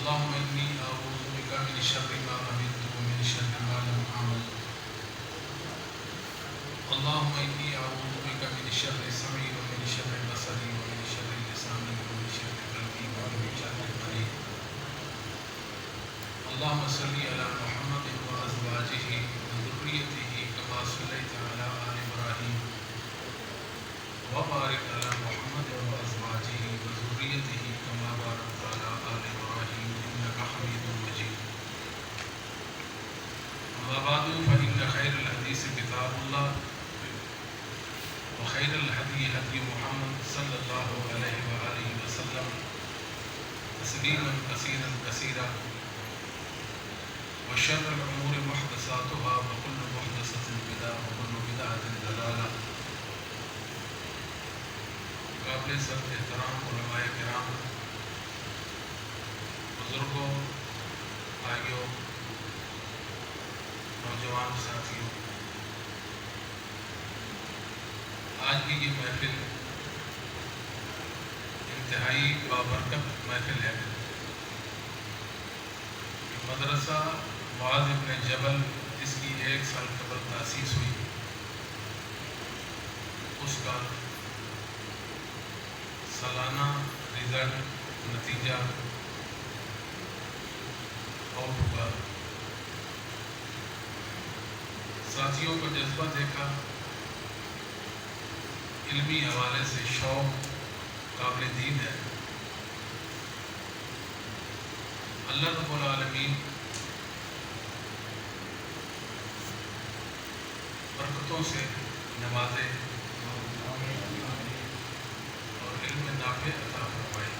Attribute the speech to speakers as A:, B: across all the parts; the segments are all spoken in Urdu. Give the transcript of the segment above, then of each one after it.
A: اللهم إني أعوذ بك من شر ما عملت ومن شر ما لم أعمل. اللهم إني أعوذ بك من شر سمعي ومن شر بصري ومن شر لساني ومن شر قلبي ومن شر المريض. اللهم صل على محمد وأزواجه وذريته كما صليت على آل إبراهيم وبارك على محمد وأزواجه وذريته كما باركت على آل إبراهيم إنك حميد مجيد. أما بعد فإن خير الحديث كتاب الله وخير الهدي هدي محمد صلى الله عليه وآله وسلم تسليما كثيرا كثيرا وشر الأمور محدثاتها وكل محدثة بدعة وكل بدعة ضلالة. قابل سب احترام علماء کرام، بزرگوں، بھائیوں، نوجوان ساتھیوں، آج کی یہ محفل انتہائی بابرکت محفل ہے. مدرسہ معاذ ابن جبل جس کی 1 سال قبل تاسیس ہوئی، اس کا سالانہ رزلٹ نتیجہ آؤٹ ہوا. ساتھیوں کا جذبہ دیکھا، علمی حوالے سے شوق قابل دید ہے. اللہ رب العالمین برکتوں سے نوازے اور علم نافع عطا فرمائے.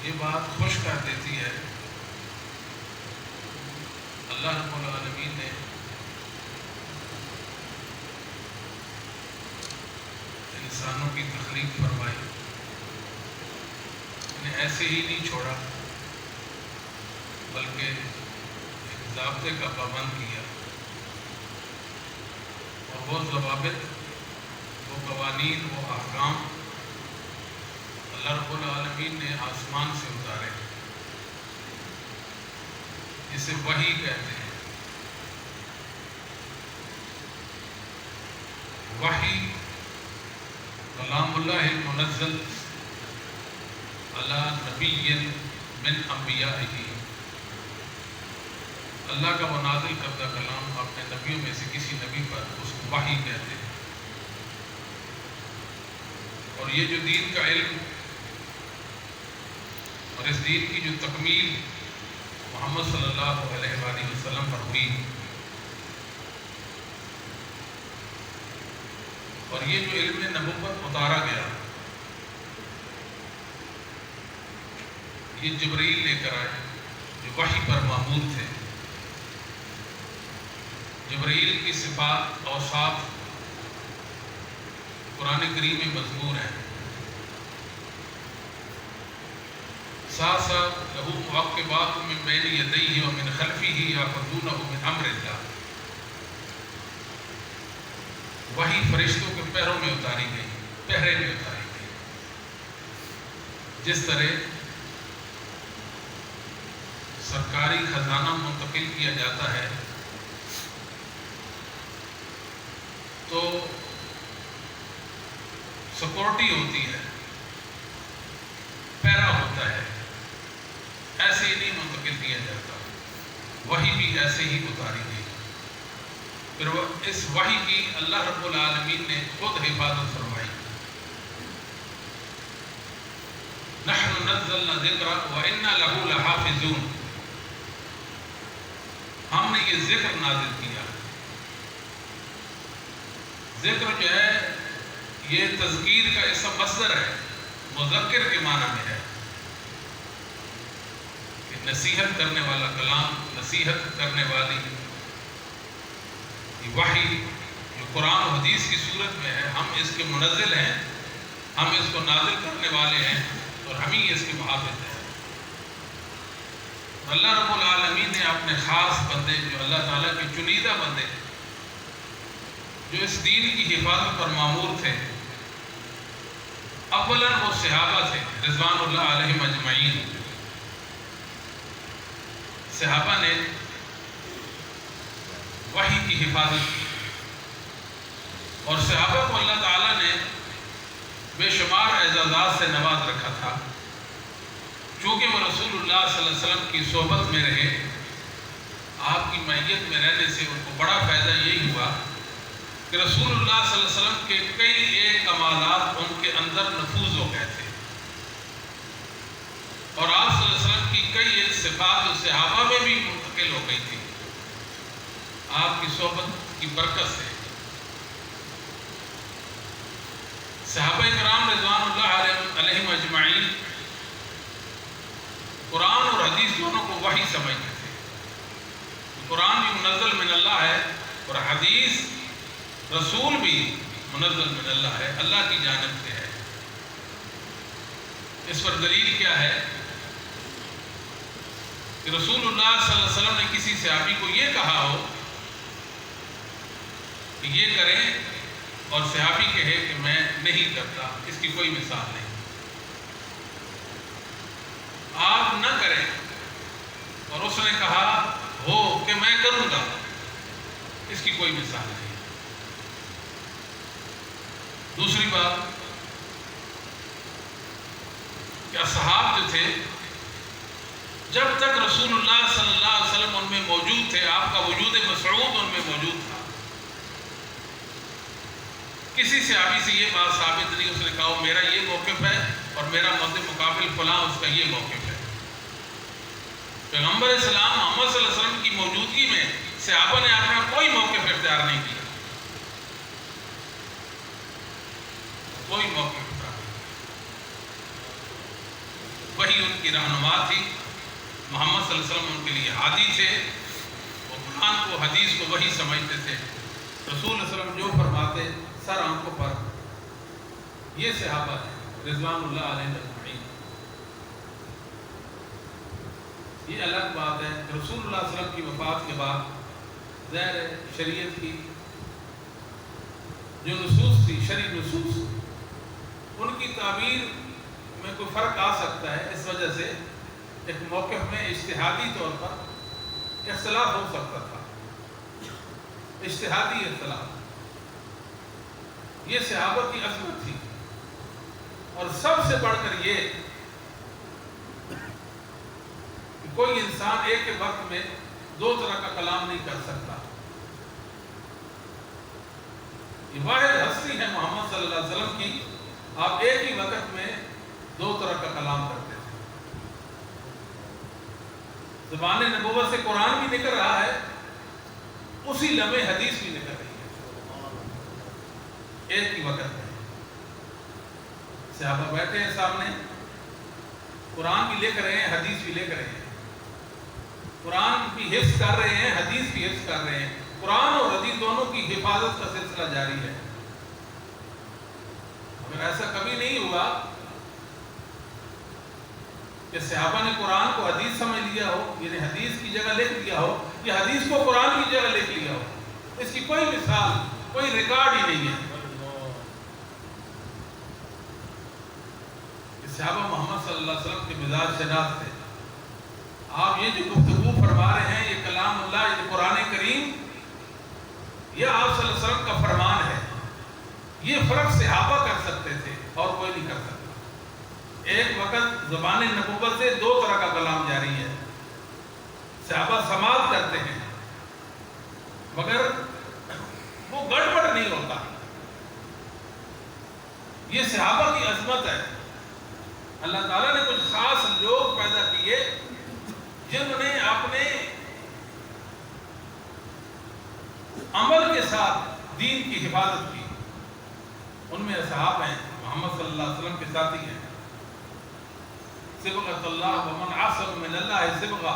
A: یہ بات خوش کر دیتی ہے، اللہ رب العالمین نے انسانوں کی تخلیق فرمائی، انہیں ایسے ہی نہیں چھوڑا بلکہ ایک ضابطے کا پابند کیا، اور وہ ضوابط، وہ قوانین، وہ احکام اللہ رب العالمین نے آسمان سے اتارے، جسے وحی کہتے ہیں. وحی کلام اللہ المنزل علی نبی من انبیائہ، اللہ کا وہ نازل کردہ کلام اپنے نبیوں میں سے کسی نبی پر، اس کو وحی کہتے ہیں. اور یہ جو دین کا علم اور اس دین کی جو تکمیل محمد صلی اللہ علیہ وآلہ وسلم پر ہوئی، اور یہ جو علم نبوت اتارا گیا، یہ جبرائیل لے کر آئے جو وحی پر مامور تھے. جبرائیل کی صفات، اوصاف قرآن کریم میں مذکور ہیں. ساتھ ساتھ لہو معقبات من بین یدیہ ومن خلفہ یحفظونہ من امر اللہ. وحی فرشتوں کے پیروں میں اتاری گئی، پہرے میں اتاری گئی. جس طرح سرکاری خزانہ منتقل کیا جاتا ہے تو سیکورٹی ہوتی ہے، پہرا ہوتا ہے، ایسے ہی نہیں منتقل کیا جاتا. وحی بھی ایسے ہی اتاری گئی. پھر اس وحی کی اللہ رب العالمین نے خود حفاظت فرمائی. نحن نزلنا الذکر وإنا لہ لحافظون. ہم نے یہ ذکر نازل کیا. ذکر جو ہے یہ تذکیر کا اسم مصدر ہے، مذکر کے معنی میں ہے کہ نصیحت کرنے والا کلام، نصیحت کرنے والی وحی جو قرآن و حدیث کی صورت میں ہے. ہم اس کے منزل ہیں، ہم اس کو نازل کرنے والے ہیں، اور ہم ہی اس کے محافظ ہیں. اللہ رب العالمین نے اپنے خاص بندے، جو اللہ تعالیٰ کے چنیدہ بندے، جو اس دین کی حفاظت پر مامور تھے، اولاً وہ صحابہ تھے رضوان اللہ علیہم اجمعین. صحابہ نے وحی کی حفاظت کی اور صحابہ کو اللہ تعالیٰ نے بے شمار اعزازات سے نواز رکھا تھا. چونکہ وہ رسول اللہ صلی اللہ علیہ وسلم کی صحبت میں رہے، آپ کی معیت میں رہنے سے ان کو بڑا فائدہ یہی ہوا کہ رسول اللہ صلی اللہ علیہ وسلم کے کئی ایک کمالات ان کے اندر نفوذ ہو گئے تھے، اور آپ صلی اللہ علیہ وسلم کی کئی ایک صفات صحابہ میں بھی منتقل ہو گئی تھی آپ کی صحبت کی برکت سے. صحابہ کرام رضوان اللہ علیہم اجمعین قرآن اور حدیث دونوں کو وحی سمجھتے تھے. قرآن بھی منزل من اللہ ہے اور حدیث رسول بھی منزل من اللہ ہے، اللہ کی جانب سے ہے. اس پر دلیل کیا ہے کہ رسول اللہ صلی اللہ علیہ وسلم نے کسی صحابی کو یہ کہا ہو کہ یہ کریں اور صحابی کہے کہ میں نہیں کرتا، اس کی کوئی مثال نہیں. آپ نہ کریں اور اس نے کہا ہو کہ میں کروں گا، اس کی کوئی مثال نہیں. دوسری بات کہ اصحاب جو تھے جب تک رسول اللہ صلی اللہ علیہ وسلم ان میں موجود تھے، آپ کا وجود مسعود ان میں موجود تھا. کسی صحابی سے یہ بات ثابت نہیں اس نے کہا میرا یہ موقف ہے اور میرا مد مقابل فلاں اس کا یہ موقف ہے. پیغمبر اسلام محمد صلی اللہ علیہ وسلم کی موجودگی میں صحابہ نے اپنا کوئی موقف اختیار نہیں کیا، کوئی موقف اختیار نہیں. وہی ان کی رہنما تھی، محمد صلی اللہ علیہ وسلم ان کے لیے ہادی تھے. وہ قرآن کو حدیث کو وہی سمجھتے تھے. رسول اللہ علیہ وسلم جو فرماتے سر آنکھوں پر. یہ صحابہ ہیں رضوان اللہ علیہ اجمعین. یہ الگ بات ہے کہ رسول اللہ صلی اللہ علیہ وسلم کی وفات کے بعد ظاہر شریعت کی جو نصوص تھی، شرعی نصوص، ان کی تعبیر میں کوئی فرق آ سکتا ہے. اس وجہ سے ایک موقف میں اجتہادی طور پر اختلاف ہو سکتا تھا، اجتہادی اختلاف. یہ صحابہ کی عظمت تھی اور سب سے بڑھ کر یہ کہ کوئی انسان ایک وقت میں دو طرح کا کلام نہیں کر سکتا. یہ واحد ہستی ہے محمد صلی اللہ علیہ وسلم کی، آپ ایک ہی وقت میں دو طرح کا کلام کرتے تھے. زبان نبوت سے قرآن بھی نکل رہا ہے، اسی لمحے حدیث بھی نکل رہی ہے ایک ہی وقت میں. صحابہ بیٹھے ہیں سامنے، قرآن بھی لکھ رہے ہیں، حدیث بھی لکھ رہے ہیں. قرآن بھی حفظ کر رہے ہیں، حدیث بھی حفظ کر رہے ہیں. قرآن اور حدیث دونوں کی حفاظت کا سلسلہ جاری ہے. اگر ایسا کبھی نہیں ہوا کہ صحابہ نے قرآن کو حدیث سمجھ لیا ہو، یعنی حدیث کی جگہ لکھ لیا ہو، یا حدیث کو قرآن کی جگہ لکھ لیا ہو، اس کی کوئی مثال، کوئی ریکارڈ ہی نہیں ہے. صحابہ محمد صلی اللہ علیہ وسلم کے مزاج شناس تھے. آپ یہ جو گفتگو فرما رہے ہیں یہ کلام اللہ، یہ قرآن کریم، یہ آپ صلی اللہ علیہ وسلم کا فرمان ہے. یہ فرق صحابہ کر سکتے تھے اور کوئی نہیں کر سکتا. ایک وقت زبان نبوت سے دو طرح کا کلام جاری ہے. صحابہ سماعت کرتے ہیں مگر وہ گڑبڑ نہیں ہوتا. یہ صحابہ کی عظمت ہے. اللہ تعالیٰ نے کچھ خاص لوگ پیدا کیے جنہوں نے اپنے عمل کے ساتھ دین کی حفاظت کی. ان میں اصحاب ہیں، محمد صلی اللہ علیہ وسلم کے ساتھی ہیں. صبغۃ اللہ ومن احسن من اللہ صبغہ.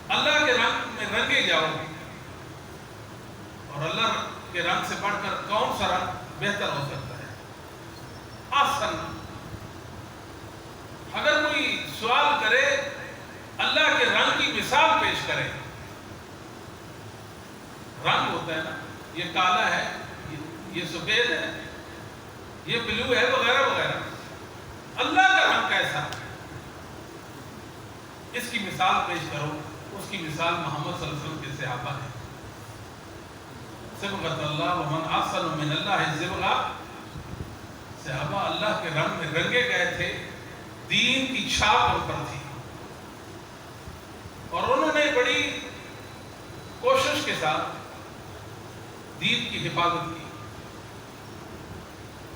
A: اللہ کے رنگ میں رنگے جاؤ، اور اللہ کے رنگ سے بڑھ کر کون سا رنگ بہتر ہو سکتا ہے؟ احسن. اگر کوئی سوال کرے اللہ کے رنگ کی مثال پیش کرے. رنگ ہوتا ہے نا، یہ کالا ہے، یہ سفید ہے، یہ بلو ہے وغیرہ وغیرہ. اللہ کا رنگ کیسا ہے اس کی مثال پیش کرو. اس کی مثال محمد صلی اللہ علیہ وسلم کے صحابہ ہیں. صبغۃ اللہ ومن احسن من اللہ صبغہ. صحابہ اللہ کے رنگ میں رنگے گئے تھے, دین کی چھاپ ان پر تھی, اور انہوں نے بڑی کوشش کے ساتھ دین کی حفاظت کی,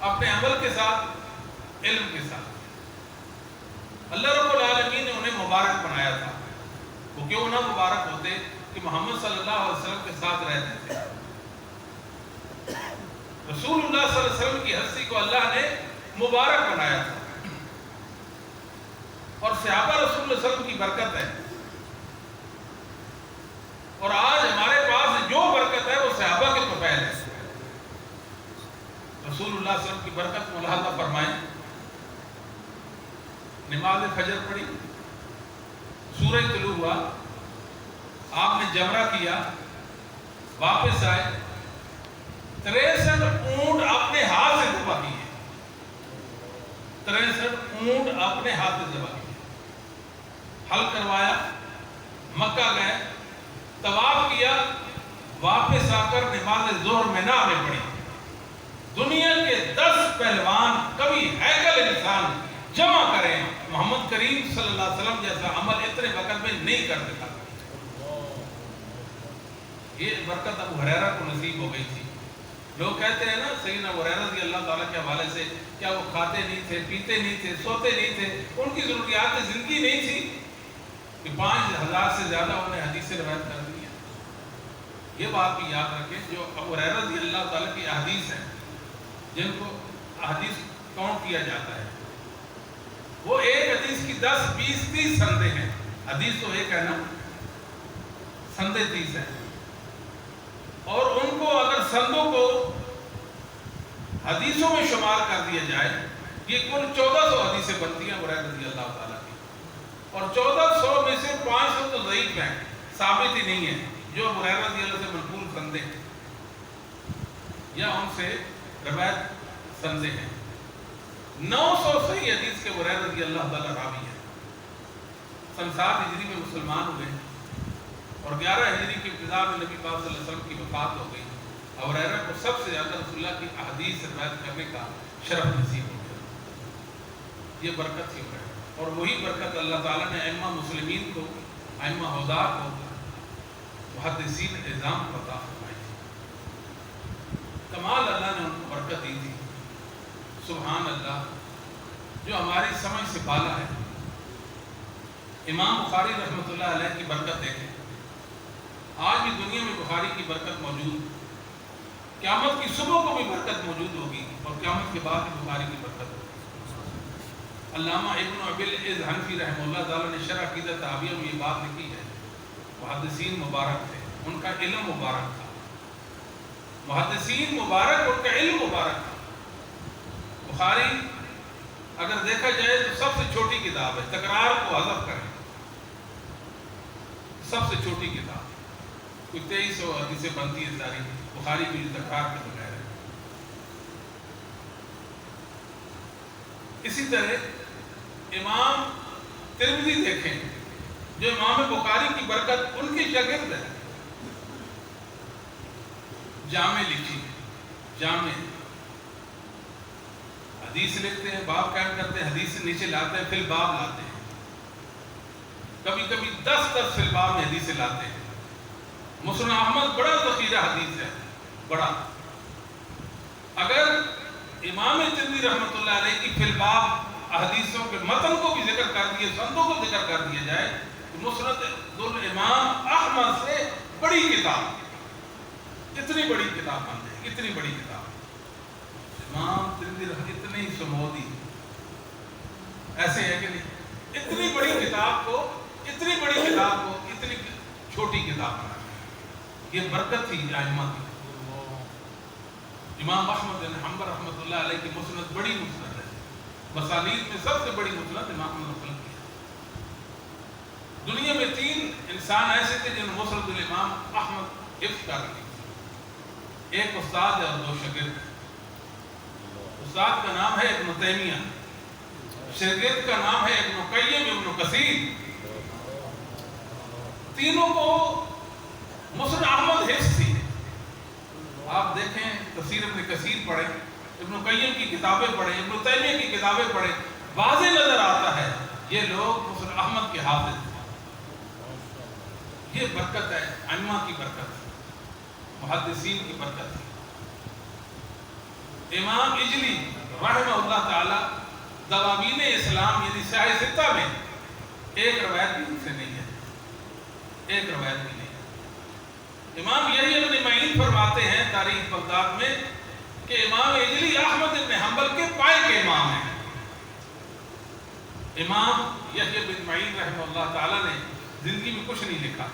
A: اپنے عمل کے ساتھ, علم کے ساتھ. اللہ رب العالمین نے انہیں مبارک بنایا تھا. وہ کیوں نہ مبارک ہوتے کہ محمد صلی اللہ علیہ وسلم کے ساتھ رہتے تھے. رسول اللہ صلی اللہ علیہ وسلم کی ہستی کو اللہ نے مبارک بنایا تھا, اور صحابہ رسول اللہ صلی اللہ علیہ وسلم کی برکت ہے. اور آج ہمارے پاس جو برکت ہے وہ صحابہ کے طفیل ہے. رسول اللہ صلی اللہ علیہ وسلم کی برکت ملاحظہ فرمائیں. نماز فجر پڑھی, سورج طلوع ہوا, آپ نے جمرہ کیا, واپس آئے, 63 اونٹ اپنے ہاتھ سے ذبح کیے. 63 اونٹ اپنے ہاتھ سے ذبح کیے, حل کروایا, مکہ گئے, طواف کیا, واپس آ کر نماز ظہر مینا میں پڑھی. دنیا کے 10 پہلوان کبھی ہیکل انسان جمع کریں, محمد کریم صلی اللہ علیہ وسلم جیسا عمل اتنے وقت میں نہیں کر سکا. یہ برکت ابو ہریرہ کو نصیب ہو گئی تھی. لوگ کہتے ہیں نا سیدنا ابو ہریرہ رضی اللہ تعالیٰ کے حوالے سے, کیا وہ کھاتے نہیں تھے, پیتے نہیں تھے, سوتے نہیں تھے, ان کی ضروریات زندگی نہیں تھی کہ 5000 سے زیادہ انہیں حدیثیں روایت کر دی ہیں. یہ بات بھی یاد رکھیں, جو ابو ہریرہ رضی اللہ تعالیٰ کی احادیث ہیں, جن کو احادیث کاؤنٹ کیا جاتا ہے, وہ ایک حدیث کی 10, 20, 30 سندیں ہیں. حدیث تو ایک ہے نا, سندیں 30 ہیں. اور ان کو اگر سندوں کو حدیثوں میں شمار کر دیا جائے, یہ کل 1400 حدیثیں بنتی ہیں ابو ہریرہ رضی اللہ تعالیٰ کی. اور 1400 میں سے 500 تو ضعیف ہیں, ثابت ہی نہیں ہے, جو ابو ہریرہ رضی اللہ سے منقول سندیں یا ان سے روایت سندیں ہیں. 900 صحیح حدیث کے ابو ہریرہ رضی اللہ تعالیٰ راوی ہیں. سن 7 ہجری میں مسلمان ہوئے, اور 11 ہجری کی ابتدا میں نبی پاک صلی اللہ علیہ وسلم کی وفات ہو گئی. ابو ہریرہ کو سب سے زیادہ رسول اللہ کی احادیث روایت کرنے کا شرف نصیب ہو گیا. یہ برکت تھی. اور وہی برکت اللہ تعالیٰ نے ائمہ مسلمین کو, ائمہ ہدیٰ کو, محدثین اعظام کو عطا فرمائی تھی. کمال اللہ نے ان کو برکت دی تھی. سبحان اللہ, جو ہماری سمجھ سے بالا ہے. امام بخاری رحمۃ اللہ علیہ کی برکت دیکھیں. آج بھی دنیا میں بخاری کی برکت موجود, قیامت کی صبح کو بھی برکت موجود ہوگی, اور قیامت کے بعد بھی بخاری کی برکت ہوگی. علامہ ابن ابی العز حنفی رحمہ اللہ تعالیٰ نے شرح عقیدہ تحویہ میں یہ بات لکھی ہے. محدثین مبارک تھے, ان کا علم مبارک تھا. محدثین مبارک, ان کا علم مبارک تھا. بخاری اگر دیکھا جائے تو سب سے چھوٹی کتاب ہے, تکرار کو حذف کریں, سب سے چھوٹی کتاب. کوئی 2300 حدیثیں بنتی ہے ساری, بخاری بھی تکرار کے بغیر ہے. اسی طرح امام ترمذی دیکھیں, جو امام بخاری کی برکت ان کی شاگرد ہے. جامع لکھی, جامع حدیث لکھتے ہیں, باب قائم کرتے ہیں, حدیث سے نیچے لاتے ہیں, پھر باب لاتے ہیں. کبھی کبھی 10 فی الباب میں حدیثیں لاتے ہیں. مسند احمد بڑا ذخیرہ حدیث ہے, بڑا. اگر امام ترمذی رحمۃ اللہ علیہ کی فی الباب احادیثوں کے متن کو بھی ذکر کر دیے, سندوں کو ذکر کر دیا جائے, تو مسند الامام احمد سے بڑی کتاب, اتنی بڑی کتاب بن جائے, اتنی بڑی کتاب. امام ترمذی اتنی سمودی, ایسے ہے کہ نہیں, اتنی بڑی کتاب کو, اتنی بڑی کتاب کو اتنی چھوٹی کتاب بنا. یہ برکت تھی ائمہ کی. امام احمد بن حنبل رحمۃ اللہ علیہ کی مسند بڑی مسند ہے, مسانید میں سب سے بڑی مسند امام احمد کی ہے. دنیا میں 3 انسان ایسے تھے جنہوں نے مسند الامام احمد حفظ کر لی. ایک استاد ہے اور 2 شاگرد. استاد کا نام ہے ابن تیمیہ، شاگرد کا نام ہے ابن قیم ابن کثیر. تینوں کو مسند احمد حفظ تھی. آپ دیکھیں تفسیر ابن کثیر پڑھیں، ابن قیم کی کتابیں پڑھیں، ابن تیمیہ کی کتابیں پڑھیں، واضح نظر آتا ہے یہ لوگ مسند احمد کے حافظ ہیں. یہ برکت ہے، ائمہ کی برکت ہے، محدثین کی برکت ہے. امام اجلی رحمہ اللہ تعالی دواوین اسلام یعنی سیاہ ستہ میں ایک روایت بھی ان سے نہیں ہے، ایک روایت بھی نہیں ہے. امام یحییٰ ابن معین فرماتے ہیں تاریخ بغداد میں کہ امام اجلی احمد بن حنبل کے پائے کے امام ہیں. امام یحییٰ بن معین رحمہ اللہ تعالی نے زندگی میں کچھ نہیں لکھا،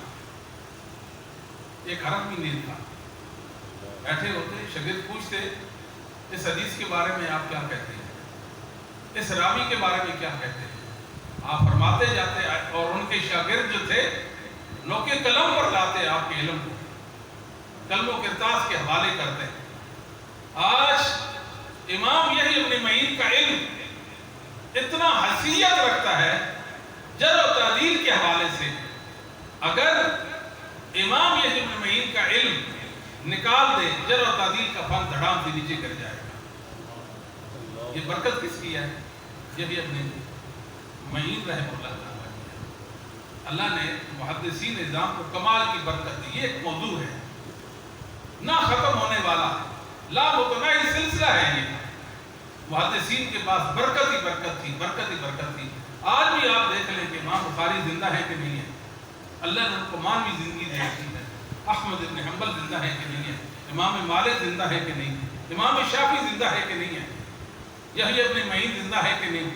A: ایک حرف بھی نہیں لکھا. بیٹھے ہوتے، شاگرد پوچھتے اس حدیث کے بارے میں آپ کیا کہتے ہیں، اس راوی کے بارے میں کیا کہتے ہیں. آپ فرماتے جاتے اور ان کے شاگرد جو تھے نوکے قلم پر لاتے آپ کے علم کو، قلم و کرتاس کے حوالے کرتے. آج امام یحییٰ ابن معین کا علم اتنا حیثیت رکھتا ہے جرح و تعدیل کے حوالے سے. اگر امام یحییٰ ابن معین کا علم نکال دے جرح و تعدیل کا فن دھڑام سے نیچے گر جائے گا. یہ برکت کس کی ہے؟ یحییٰ ابن معین رحمہ اللہ تعالیٰ. اللہ نے محدثین نظام کو کمال کی برکت دی. یہ ایک موضوع ہے نہ ختم ہونے والا، لا متناہی سلسلہ ہے. یہ محدثین کے پاس برکت ہی برکت تھی، برکت ہی برکت تھی. آج بھی آپ دیکھ لیں کہ امام بخاری زندہ ہے کہ نہیں ہے. اللہ نے ان کو مانوی زندگی دی ہے. احمد بن حنبل زندہ ہے کہ نہیں ہے. امام مالک زندہ ہے کہ نہیں. امام شافعی زندہ ہے کہ نہیں ہے. یحییٰ ابن معین زندہ ہے کہ نہیں.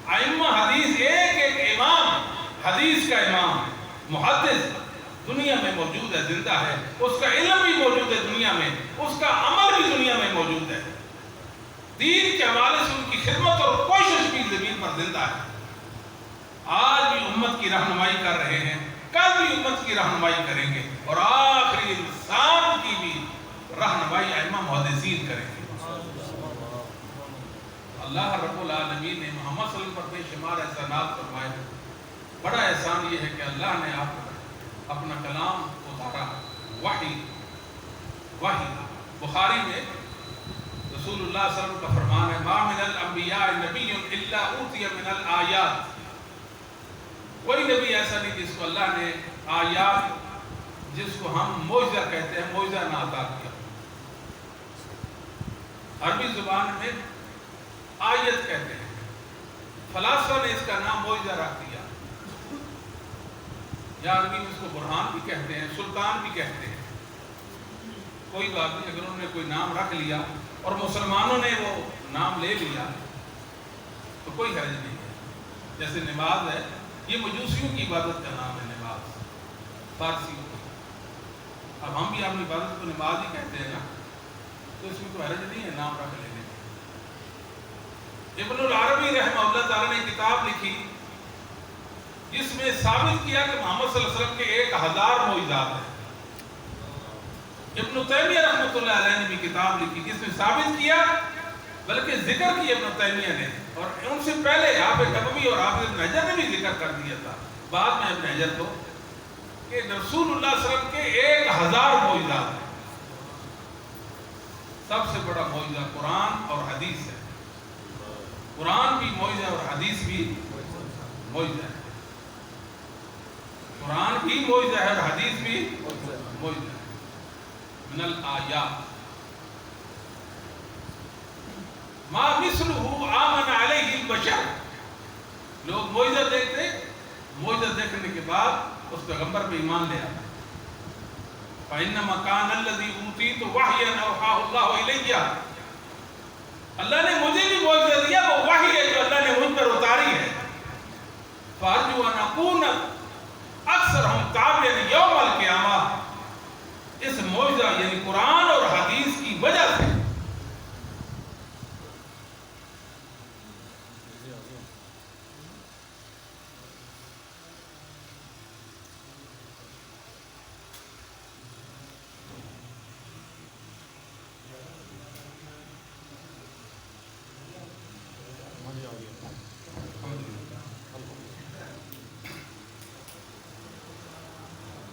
A: ائمہ حدیث ایک ایک امام، حدیث کا امام محدث دنیا میں موجود ہے، زندہ ہے. اس کا علم بھی موجود ہے دنیا میں، اس کا عمل بھی دنیا میں موجود ہے. دین کے حوالے سے ان کی خدمت اور کوشش بھی زمین پر زندہ ہے. آج بھی امت کی رہنمائی کر رہے ہیں، کل بھی امت کی رہنمائی کریں گے، اور آخری انسان کی بھی رہنمائی ائمہ محدثین کریں گے. اللہ رب العالمین نے محمد صلی اللہ علیہ وسلم پر بے شمار احسانات فرمائے. بڑا احسان یہ ہے کہ اللہ نے آپ کو اپنا کلام اتارا، وحی. بخاری میں رسول اللہ صلی اللہ علیہ وسلم کا فرمان ہے ما من الانبیاء نبی الا اوتی من الآیات. کوئی نبی ایسا نہیں جس کو اللہ نے آیات، جس کو ہم معجزہ کہتے ہیں، معجزہ نہ عطا کیا. عربی زبان میں آیت کہتے ہیں. فلاسفہ نے اس کا نام معجزہ رکھ دیا. یا عربی میں اس کو برہان بھی کہتے ہیں، سلطان بھی کہتے ہیں. کوئی بات نہیں، اگر انہوں نے کوئی نام رکھ لیا اور مسلمانوں نے وہ نام لے لیا تو کوئی حرج نہیں ہے. جیسے نماز ہے، یہ مجوسیوں کی عبادت کا نام ہے نماز، فارسیوں کو. اب ہم بھی اپنی عبادت کو نماز ہی کہتے ہیں نا، تو اس میں کوئی حرج نہیں ہے نام رکھ لینے. ابن العربی رحمہ اللہ تعالیٰ نے کتاب لکھی جس میں ثابت کیا کہ محمد صلی اللہ علیہ وسلم کے 1000 معجزات ہیں. ابن تیمیہ رحمۃ اللہ علیہ نے بھی کتاب لکھی جس میں ثابت کیا، بلکہ ذکر کی ابن تیمیہ نے، اور ان سے پہلے حافظ نووی اور حافظ ابن حجر نے بھی ذکر کر دیا تھا بعد میں ابن حجر کو، کہ رسول اللہ صلی اللہ علیہ وسلم کے 1000 معجزات ہیں. سب سے بڑا معجزہ قرآن اور حدیث ہے. قرآن بھی معجزہ اور حدیث بھی معجزہ ہے. قرآن بھی معجزہ ہے اور حدیث بھی معجزہ ہے. من الآیات ما مثلہ آمن علیہ البشر. لوگ معجزہ دیکھتے، معجزہ دیکھنے کے بعد اس پیغمبر پہ ایمان لے آتے. فإنما كان الذي أوتيت وحيا أوحاه الله إلي. اللہ نے مجھے بھی معجزہ دیا، وہ وحی ہے جو اللہ نے مجھ پر اتاری ہے. فأرجو أن أكون أكثرهم تابعا يوم القيامة. اس معجزہ یعنی قرآن اور حدیث کی وجہ سے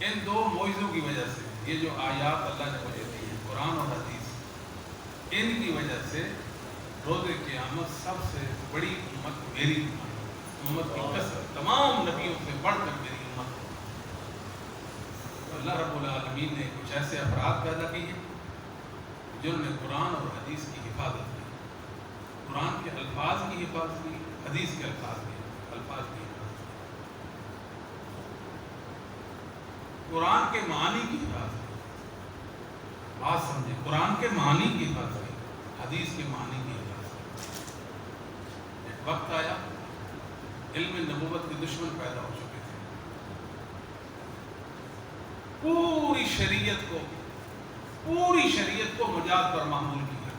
A: ان دو معجزوں کی وجہ سے، یہ جو آیات اللہ نے مجھے دی ہیں قرآن اور حدیث، ان کی وجہ سے روز قیامت سب سے بڑی امت میری امت کی کثرت تمام نبیوں سے بڑھ کر میری امت ہے۔ تو اللہ رب العالمین نے کچھ ایسے افراد پیدا کیے جنہوں نے قرآن اور حدیث کی حفاظت کی، قرآن کے الفاظ کی حفاظت کی، حدیث کے الفاظ کی حفاظت کی، قرآن کے معنی کی حفاظت کی۔ بات سمجھیں، قرآن کے معنی کی حفاظت کی، حدیث کے معنی کی حفاظت کی۔ ایک وقت آیا علم نبوت کے دشمن پیدا ہو چکے تھے، پوری شریعت کو مجاز پر معمول کیا۔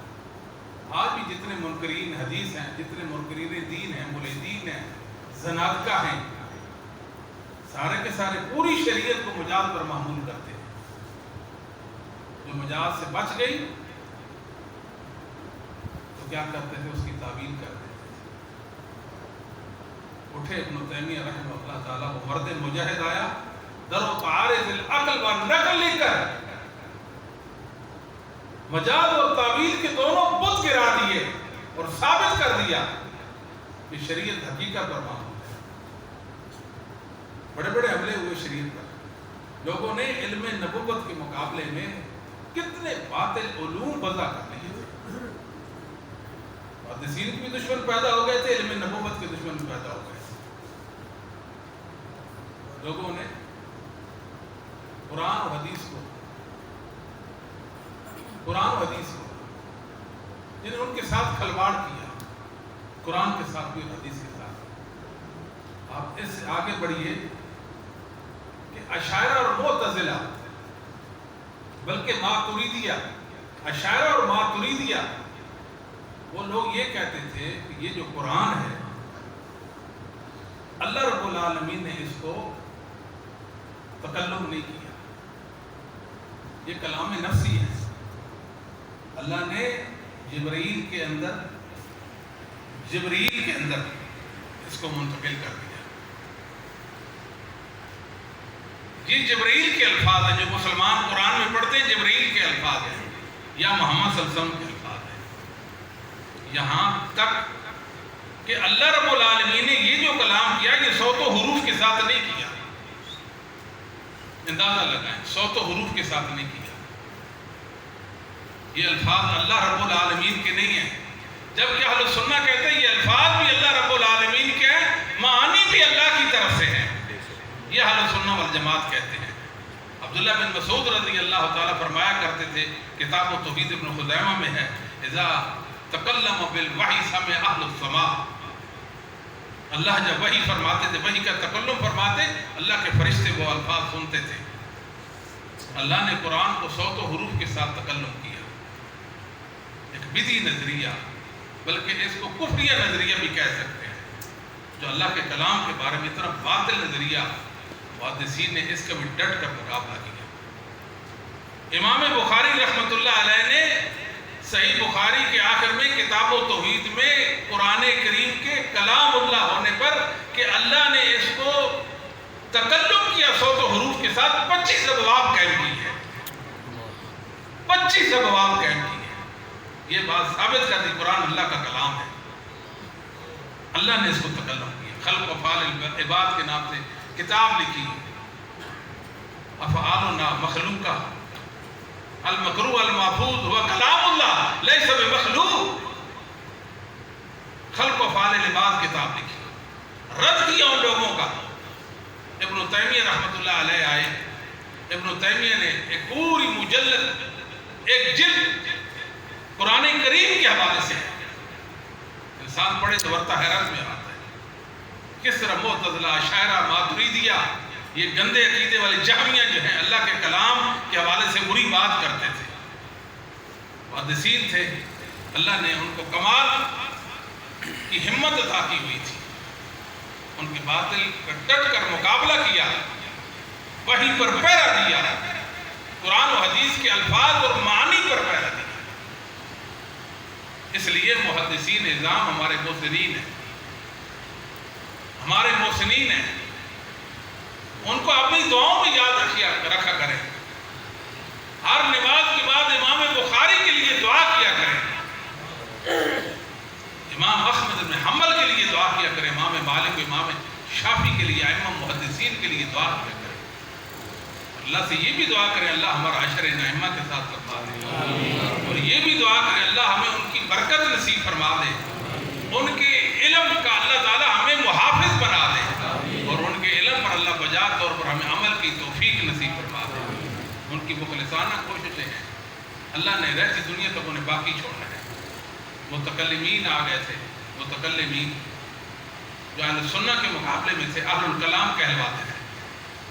A: آج بھی جتنے منکرین حدیث ہیں، جتنے منکرین دین ہیں، ملحدین ہیں، زنادقہ ہیں، سارے کے سارے پوری شریعت کو مجاز پر معمول کرتے ہیں۔ جو مجاز سے بچ گئی تو کیا کرتے تھے؟ اس کی تعویل کر دیتے تھے۔ اٹھے ابن تیمیہ رحمہ اللہ تعالیٰ، وہ مرد مجاہد آیا، در و تعارض العقل و نقل لے کر مجاز اور تعویل کے دونوں بت گرا دیے اور ثابت کر دیا کہ شریعت حقیقت پر معمول ہے۔ بڑے بڑے حملے ہوئے شریعت پر، لوگوں نے علم نبوت کے مقابلے میں کتنے باطل علوم وضع کر لیے تھے۔ محدثین کے بھی دشمن پیدا ہو گئے تھے، علم نبوت کے دشمن بھی پیدا ہو گئے تھے۔ لوگوں نے قرآن و حدیث کو جنہیں ان کے ساتھ کھلواڑ کیا، قرآن کے ساتھ بھی حدیث کے ساتھ۔ آپ اس سے آگے بڑھیے کہ اشاعرہ اور معتزلہ، بلکہ اشاعرہ اور ماتریدیہ، وہ لوگ یہ کہتے تھے کہ یہ جو قرآن ہے اللہ رب العالمین نے اس کو تکلم نہیں کیا، یہ کلام نفسی ہے۔ اللہ نے جبرائیل کے اندر اس کو منتقل کر دیا۔ یہ جبرائیل کے الفاظ ہیں جو مسلمان قرآن میں پڑھتے ہیں، جبرائیل کے الفاظ ہیں یا محمد صلی اللہ علیہ وسلم کے الفاظ ہیں۔ یہاں تک کہ اللہ رب العالمین نے یہ جو کلام کیا یہ صوت و حروف کے ساتھ نہیں کیا، اندازہ لگائیں، صوت و حروف کے ساتھ نہیں کیا۔ یہ الفاظ اللہ رب العالمین کے نہیں ہیں، جبکہ اہل سنہ کہتے ہیں یہ الفاظ بھی اللہ رب العالمین کے ہیں، معانی بھی اللہ کی طرف سے ہیں۔ یہ اہل سنہ والجماعت کہتے ہیں۔ عبداللہ بن مسعود رضی اللہ تعالیٰ فرمایا کرتے تھے، کتاب التوحید ابن خزیمہ میں ہے، اذا تکلم بالوحی سمع اہل السماء، اللہ جب وحی فرماتے تھے، وحی کا تکلم فرماتے، اللہ کے فرشتے وہ الفاظ سنتے تھے۔ اللہ نے قرآن کو صوت و حروف کے ساتھ تکلم کیا، ایک بدعی نظریہ، بلکہ اس کو کفریہ نظریہ بھی کہہ سکتے ہیں، جو اللہ کے کلام کے بارے میں اتنا باطل نظریہ، محدثین نے اس کا بھی ڈٹ کر مقابلہ کیا۔ امام بخاری رحمۃ اللہ علیہ نے صحیح بخاری کے آخر میں کتاب و توحید میں قرآن کریم کے کلام اللہ ہونے پر کہ اللہ نے اس کو تکلم کیا صوت و حروف کے ساتھ 25 ابواب قائم کی ہے، 25 ابواب قائم کی ہے۔ یہ بات ثابت کر دی قرآن اللہ کا کلام ہے، اللہ نے اس کو تکلم کیا۔ خلق و افعال العباد کے نام سے کتاب لکھی، افعالنا مخلوقہ، المکروہ المحفوظ و کلام اللہ لیس بمخلوق، خلق و افعال العباد کتاب لکھی، رد کیا ان لوگوں کا۔ ابن تیمیہ رحمۃ اللہ علیہ آئے، ابن تیمیہ نے ایک پوری مجلد، ایک جلد قرآن کریم کے حوالے سے، انسان پڑھے تو ورطہ حیرت میں آتا ہے کس طرح معتزلہ، اشاعرہ، ماتریدیہ، یہ گندے عقیدے والے جہمیہ جو ہیں اللہ کے کلام کے حوالے سے بری بات کرتے تھے۔ محدثین تھے، اللہ نے ان کو کمال کی ہمت عطا کی ہوئی تھی، ان کے باطل پر ڈٹ کر مقابلہ کیا، وحی پر پہرا دیا، قرآن و حدیث کے الفاظ اور معنی پر پہرا دیا۔ اس لیے محدثین اعظام ہمارے محسنین ہیں، ان کو اپنی دعاؤں میں یاد رکھا کریں. ہر نماز کے بعد امام بخاری کے لیے دعا کیا کریں, امام احمد بن حنبل کے لیے دعا کیا کریں, امام مالک و امام شافعی کے لیے, ائمہ محدثین کے لیے دعا کیا کریں. اللہ سے یہ بھی دعا کریں اللہ ہمارا عشر نعمہ کے ساتھ فرما دے, اور یہ بھی دعا کریں اللہ ہمیں ان کی برکت نصیب فرما دے, ان کے علم کا اللہ تعالی ہمیں محافظ بنا دے, اور ان کے علم پر اللہ بجا طور پر ہمیں عمل کی توفیق نصیب فرما دے. ان کی مخلصانہ کوششیں ہیں, اللہ نے رہتی دنیا تک انہیں باقی چھوڑنا ہے. متکلمین آ گئے تھے, متکلمین جو اہل سنت کے مقابلے میں سے اہل الکلام کہلواتے ہیں.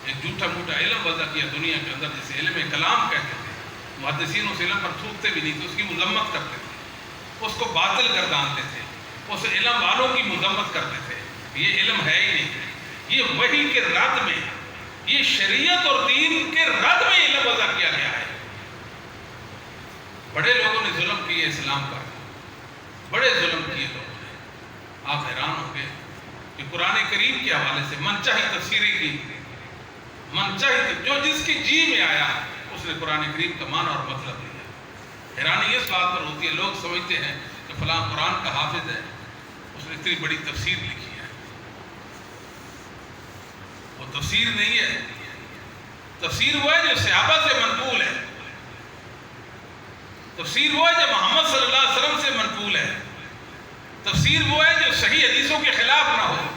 A: ایک جھوٹا موٹا علم وضع کیا دنیا کے اندر جسے علم کلام کہتے تھے. محدثین اس علم پر تھوکتے بھی نہیں تھے, اس کی مذمت کرتے تھے, اس کو باطل گردانتے تھے, اس علم والوں کی مذمت کرتے تھے. یہ علم ہے ہی نہیں, یہ وحی کے رد میں, یہ شریعت اور دین کے رد میں علم وضع کیا گیا ہے. بڑے لوگوں نے ظلم کیے اسلام پر, بڑے ظلم کیے لوگوں نے. آپ حیران ہوں گے کہ قرآن کریم کے حوالے سے من چاہی تفسیریں کی, من چاہی جو جس کی جی میں آیا اس نے قرآن کریم کا معنی اور مطلب لیا. حیرانی اس بات پر ہوتی ہے, لوگ سمجھتے ہیں کہ فلاں قرآن کا حافظ ہے, اس نے اتنی بڑی تفسیر لکھی ہے. وہ تفسیر نہیں ہے. تفسیر وہ ہے جو صحابہ سے منقول ہے, تفسیر وہ ہے جو محمد صلی اللہ علیہ وسلم سے منقول ہے, تفسیر وہ ہے جو صحیح حدیثوں کے خلاف نہ ہو,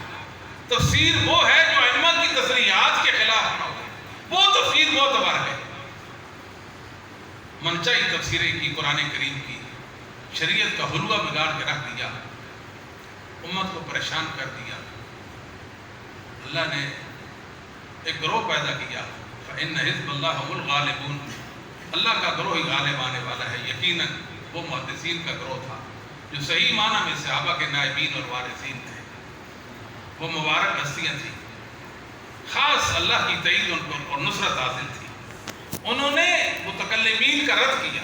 A: تفسیر وہ ہے جو ائمہ کی تصریحات کے خلاف نہ ہو, وہ تفسیر معتبر ہے. منچائی تفسیریں کی قرآن کریم کی, شریعت کا حلوہ بگاڑ کے رکھ دیا, امت کو پریشان کر دیا. اللہ نے ایک گروہ پیدا کیا, فإن حزب اللہ هم الغالبون, اللہ کا گروہ ہی غالب آنے والا ہے. یقیناً وہ محدثین کا گروہ تھا جو صحیح معنی میں صحابہ کے نائبین اور وارثین تھے. وہ مبارک ہستیاں تھیں, خاص اللہ کی تائید ان پر اور نصرت حاصل تھی. انہوں نے متکلمین کا رد کیا,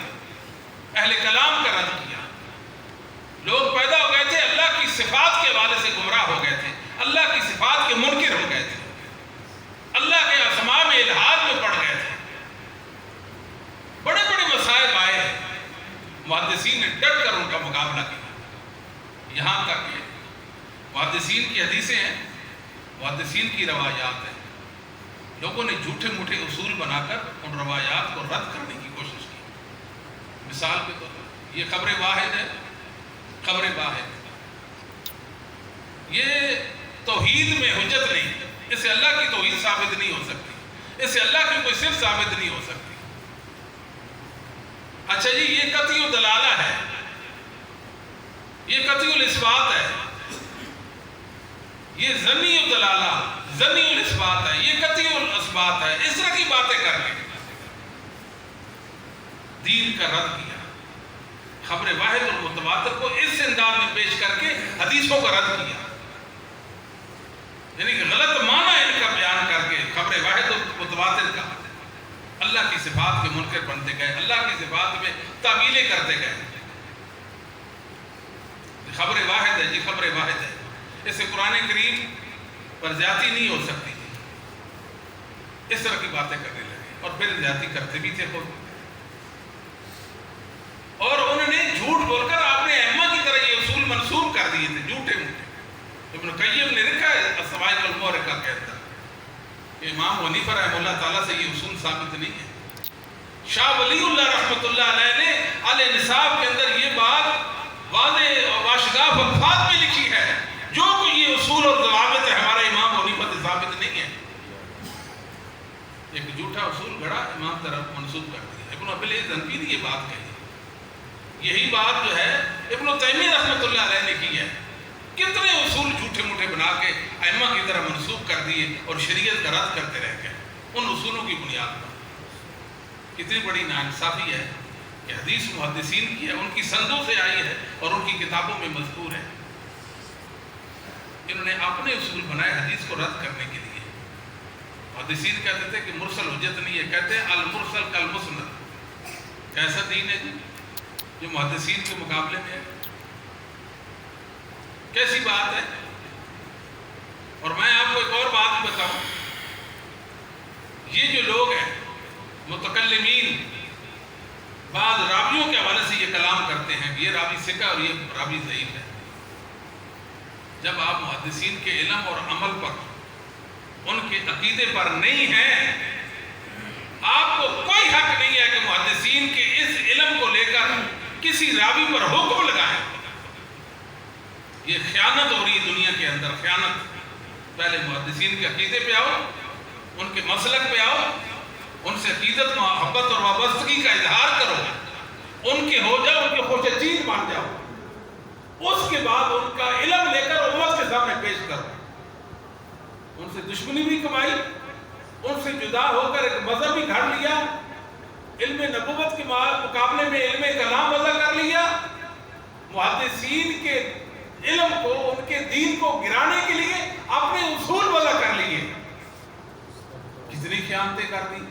A: اہل کلام کا رد کیا. لوگ پیدا ہو گئے تھے اللہ کی صفات کے حوالے سے گمراہ ہو گئے تھے, اللہ کی صفات کے منکر ہو گئے تھے, اللہ کے اسماء میں الحاد میں پڑ گئے تھے. بڑے بڑے مسائل آئے, محدثین نے ڈٹ کر ان کا مقابلہ کیا. یہاں تک کہ محدثین کی حدیثیں ہیں, محدثین کی روایات ہیں, لوگوں نے جھوٹے موٹے اصول بنا کر ان روایات کو رد کرنے کی کوشش کی. مثال کے طور پر یہ خبر واحد ہے, خبر واحد یہ توحید میں حجت نہیں, اس سے اللہ کی توحید ثابت نہیں ہو سکتی, اس سے اللہ کی کوئی صرف ثابت نہیں ہو سکتی. اچھا جی یہ قطعی دلالہ ہے, یہ قطعی الاثبات ہے, یہ ظنی دلالہ, ظنی الاثبات ہے, یہ قطعی الاثبات ہے. اس طرح کی باتیں کر کے دین کا رد کیا. خبر واحد اور متواتر کو اس انداز میں پیش کر کے حدیثوں کا رد کیا, یعنی کہ غلط معنی ان کا بیان کر کے خبر واحد اور متواتر کا اللہ کی صفات کے منکر بنتے گئے, اللہ کی صفات میں تعویلیں کرتے گئے. خبر واحد ہے جی, خبر واحد ہے, اس سے قرآن کریم پر زیادتی نہیں ہو سکتی. اس طرح کی باتیں کرنے لگے اور پھر زیادتی کرتے بھی تھے خود, اور انہوں نے جھوٹ بول کر آپ نے ائمہ کی طرح یہ اصول منسوب کر دیے تھے جھوٹے موٹے. ابن قیم نے لکھا ہے الصواعق المورقہ کے اندر کہ امام حنیفہ رحمہ اللہ تعالیٰ سے یہ اصول ثابت نہیں ہے. شاہ ولی اللہ رحمۃ اللہ علیہ نے الانصاف کے اندر یہ بات واضح اور واشگاف الفاظ میں لکھی ہے, جو کوئی یہ اصول اور ضوابط ہے ہمارا امام حنیفہ سے ثابت نہیں ہے. ایک جھوٹا اصول گھڑا امام طرف منسوب کر دیا. ابن ابی العز حنفی نے یہ بات کہی, یہی بات جو ہے ابن تیمیہ رحمۃ اللہ علیہ نے کی ہے. کتنے اصول جھوٹے موٹے بنا کے ائمہ کی طرح منسوب کر دیے اور شریعت کا رد کرتے رہ گئے ان اصولوں کی بنیاد پر. کتنی بڑی ناانصافی ہے کہ حدیث محدثین کی ہے, ان کی سندوں سے آئی ہے اور ان کی کتابوں میں مذکور ہے. انہوں نے اپنے اصول بنائے حدیث کو رد کرنے کے لیے. محدثین کہتے تھے کہ مرسل حجت نہیں ہے, کہتے ہیں المرسل کالمسند. کیسا دین ہے جی جو محدثین کے مقابلے میں ہے؟ کیسی بات ہے؟ اور میں آپ کو ایک اور بات بھی بتاؤں یہ جو لوگ ہیں متکلمین، بعض راویوں کے حوالے سے یہ کلام کرتے ہیں کہ یہ راوی ثقہ اور یہ راوی ضعیف ہے۔ جب آپ محدثین کے علم اور عمل پر، ان کے عقیدے پر نہیں ہیں، آپ کو کوئی حق نہیں ہے کہ محدثین کے اس علم کو لے کر کسی راوی پر حکم لگائیں۔ یہ خیانت ہو رہی ہے دنیا کے اندر، خیانت۔ پہلے محدثین کے عقیدے پہ آؤ، ان کے مسلک پہ آؤ، ان سے عقیدت، محبت اور وابستگی کا اظہار کرو، ان کے ہو جاؤ، ان کے خوش چیز مان جاؤ، اس کے بعد ان کا علم لے کر امت کے سامنے پیش کرو۔ ان سے دشمنی بھی کمائی، ان سے جدا ہو کر ایک مذہب بھی گھڑ لیا، علم نبوت کے مقابلے میں علم کلام وضع کر لیا، محدثین کے علم کو، ان کے دین کو گرانے کے لیے اپنے اصول وضع کر لیے۔ کتنی خیانتیں کر دی،